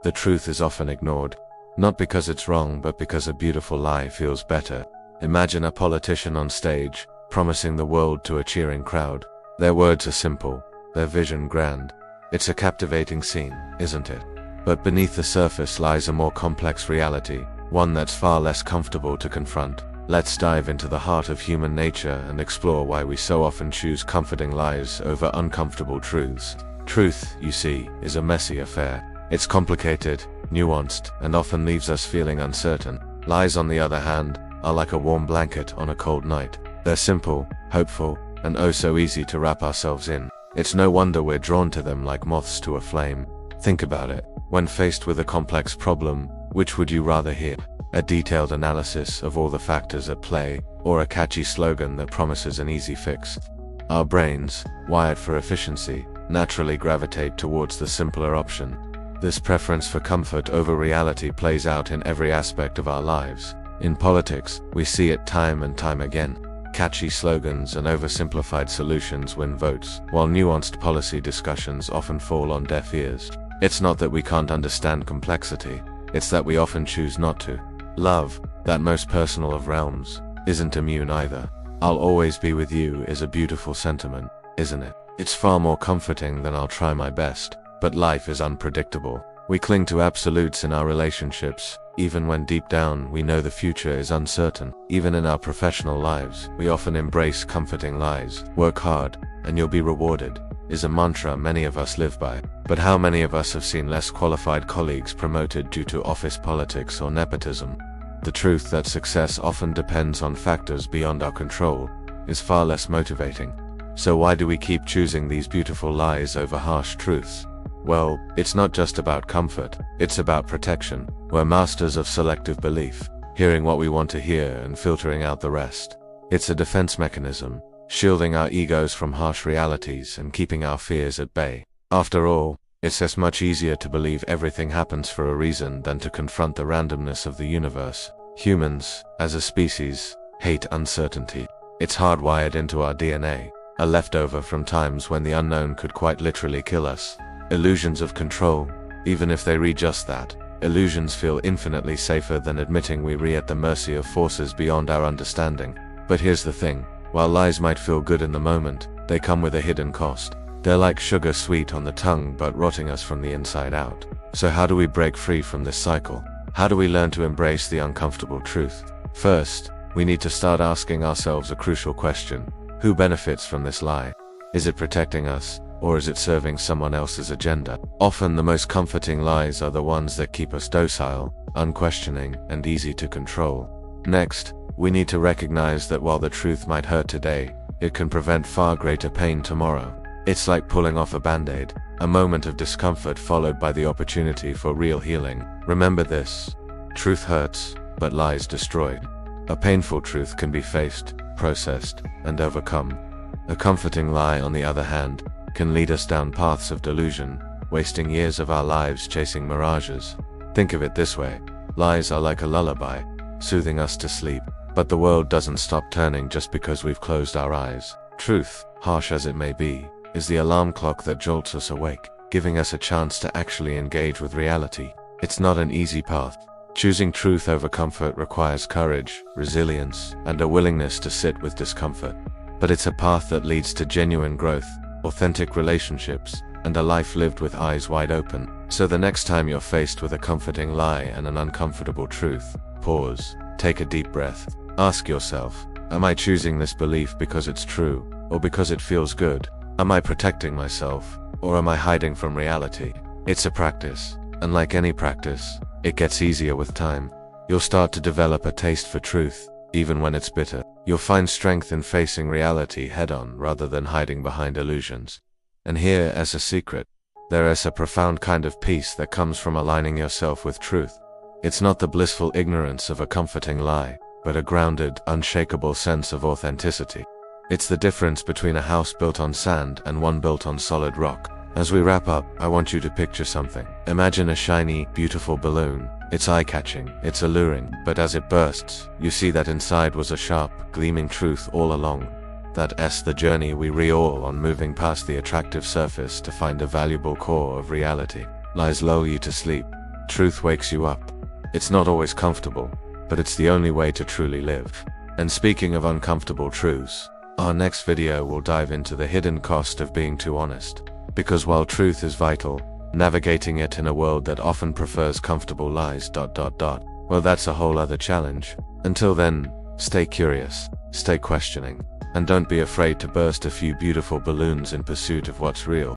the truth is often ignored. Not because it's wrong, but because a beautiful lie feels better. Imagine a politician on stage, promising the world to a cheering crowd. Their words are simple, their vision grand. It's a captivating scene, isn't it? But beneath the surface lies a more complex reality, one that's far less comfortable to confront. Let's dive into the heart of human nature and explore why we so often choose comforting lies over uncomfortable truths. Truth, you see, is a messy affair. It's complicated, nuanced, and often leaves us feeling uncertain. Lies, on the other hand, are like a warm blanket on a cold night. They're simple, hopeful, and oh so easy to wrap ourselves in. It's no wonder we're drawn to them like moths to a flame. Think about it. When faced with a complex problem, which would you rather hear? A detailed analysis of all the factors at play, or a catchy slogan that promises an easy fix? Our brains, wired for efficiency, naturally gravitate towards the simpler option. This preference for comfort over reality plays out in every aspect of our lives. In politics, we see it time and time again. Catchy slogans and oversimplified solutions win votes, while nuanced policy discussions often fall on deaf ears. It's not that we can't understand complexity, it's that we often choose not to. Love, that most personal of realms, isn't immune either. I'll always be with you is a beautiful sentiment, isn't it? It's far more comforting than I'll try my best. But life is unpredictable. We cling to absolutes in our relationships, even when deep down we know the future is uncertain. Even in our professional lives, we often embrace comforting lies. Work hard, and you'll be rewarded, is a mantra many of us live by. But how many of us have seen less qualified colleagues promoted due to office politics or nepotism? The truth that success often depends on factors beyond our control is far less motivating. So why do we keep choosing these beautiful lies over harsh truths? Well, it's not just about comfort, it's about protection. We're masters of selective belief, hearing what we want to hear and filtering out the rest. It's a defense mechanism, shielding our egos from harsh realities and keeping our fears at bay. After all, it's as much easier to believe everything happens for a reason than to confront the randomness of the universe. Humans, as a species, hate uncertainty. It's hardwired into our DNA, a leftover from times when the unknown could quite literally kill us. Illusions of control, even if they read just that. Illusions feel infinitely safer than admitting we're at the mercy of forces beyond our understanding. But here's the thing, while lies might feel good in the moment, they come with a hidden cost. They're like sugar, sweet on the tongue but rotting us from the inside out. So how do we break free from this cycle? How do we learn to embrace the uncomfortable truth? First, we need to start asking ourselves a crucial question. Who benefits from this lie? Is it protecting us? Or is it serving someone else's agenda? Often the most comforting lies are the ones that keep us docile, unquestioning, and easy to control. Next, we need to recognize that while the truth might hurt today, it can prevent far greater pain tomorrow. It's like pulling off a band-aid, a moment of discomfort followed by the opportunity for real healing. Remember this: truth hurts, but lies destroy. A painful truth can be faced, processed, and overcome. A comforting lie, on the other hand, can lead us down paths of delusion, wasting years of our lives chasing mirages. Think of it this way: lies are like a lullaby, soothing us to sleep, but the world doesn't stop turning just because we've closed our eyes. Truth, harsh as it may be, is the alarm clock that jolts us awake, giving us a chance to actually engage with reality. It's not an easy path. Choosing truth over comfort requires courage, resilience, and a willingness to sit with discomfort. But it's a path that leads to genuine growth, authentic relationships, and a life lived with eyes wide open. So the next time you're faced with a comforting lie and an uncomfortable truth, pause, take a deep breath. Ask yourself, am I choosing this belief because it's true, or because it feels good? Am I protecting myself, or am I hiding from reality? It's a practice, and like any practice, it gets easier with time. You'll start to develop a taste for truth, even when it's bitter. You'll find strength in facing reality head-on rather than hiding behind illusions. And here, as a secret, there is a profound kind of peace that comes from aligning yourself with truth. It's not the blissful ignorance of a comforting lie, but a grounded, unshakable sense of authenticity. It's the difference between a house built on sand and one built on solid rock. As we wrap up, I want you to picture something. Imagine a shiny, beautiful balloon. It's eye-catching, it's alluring, but as it bursts, you see that inside was a sharp, gleaming truth all along. That's the journey we all on, moving past the attractive surface to find a valuable core of reality. Lies lull you to sleep, Truth wakes you up. It's not always comfortable, but it's the only way to truly live. And speaking of uncomfortable truths, our next video will dive into the hidden cost of being too honest. Because while truth is vital, navigating it in a world that often prefers comfortable lies ... well, that's a whole other challenge. Until then, stay curious, stay questioning, and don't be afraid to burst a few beautiful balloons in pursuit of what's real.